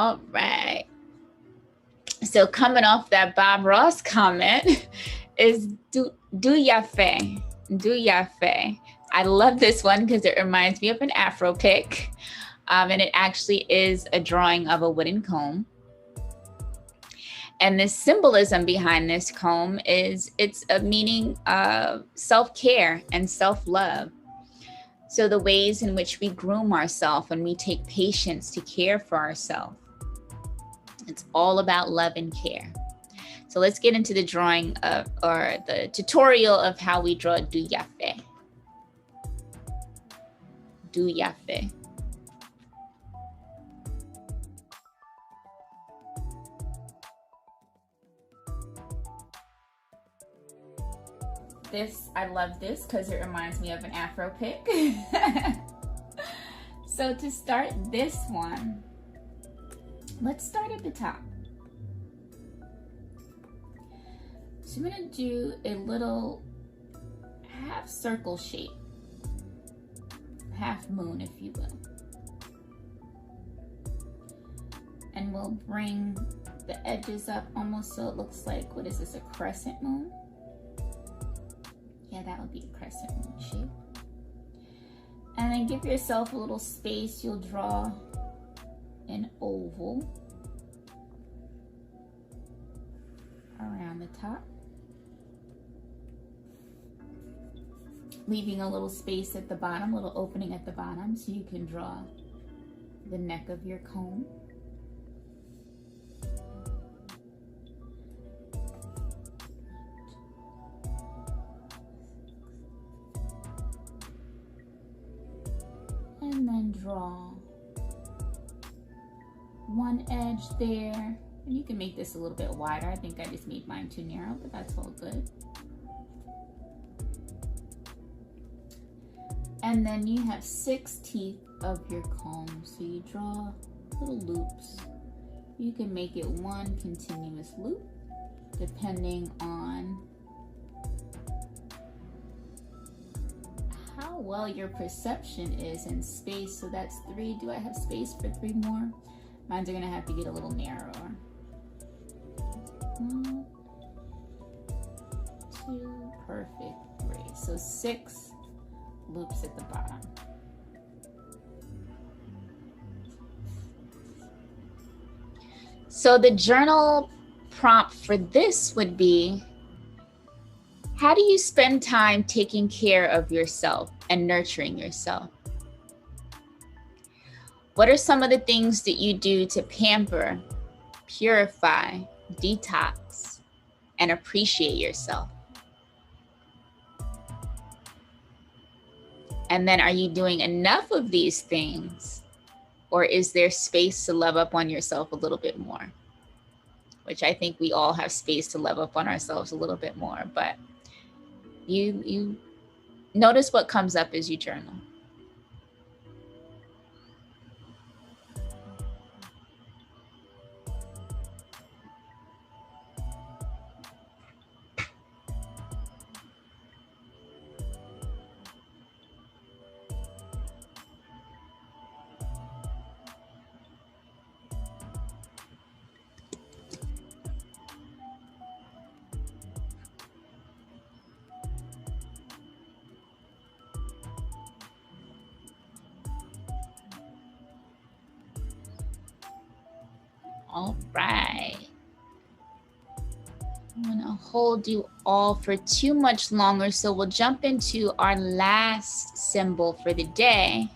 All right. So coming off that Bob Ross comment is Duafe. Duafe. I love this one because it reminds me of an Afro pick. And it actually is a drawing of a wooden comb. And the symbolism behind this comb is it's a meaning of self-care and self-love. So the ways in which we groom ourselves and we take patience to care for ourselves. It's all about love and care. So let's get into the drawing of, or the tutorial of how we draw Duafe. Duafe. This, I love this because it reminds me of an Afro pick. So to start this one, let's start at the top. So I'm gonna do a little half circle shape, half moon, if you will. And we'll bring the edges up almost so it looks like, what is this, a crescent moon? Yeah, that would be a crescent moon shape. And then give yourself a little space. You'll draw an oval around the top, leaving a little space at the bottom, a little opening at the bottom, so you can draw the neck of your comb. And then draw one edge there. And you can make this a little bit wider. I think I just made mine too narrow, but that's all good. And then you have 6 teeth of your comb. So you draw little loops. You can make it one continuous loop, depending on how well your perception is in space. So that's 3. Do I have space for 3 more? Mine's are gonna have to get a little narrower. 1, 2, perfect, 3. So 6 loops at the bottom. So the journal prompt for this would be, how do you spend time taking care of yourself and nurturing yourself? What are some of the things that you do to pamper, purify, detox, and appreciate yourself? And then are you doing enough of these things? Or is there space to love up on yourself a little bit more? Which I think we all have space to love up on ourselves a little bit more, but you notice what comes up as you journal. All right. I'm gonna hold you all for too much longer, so we'll jump into our last symbol for the day,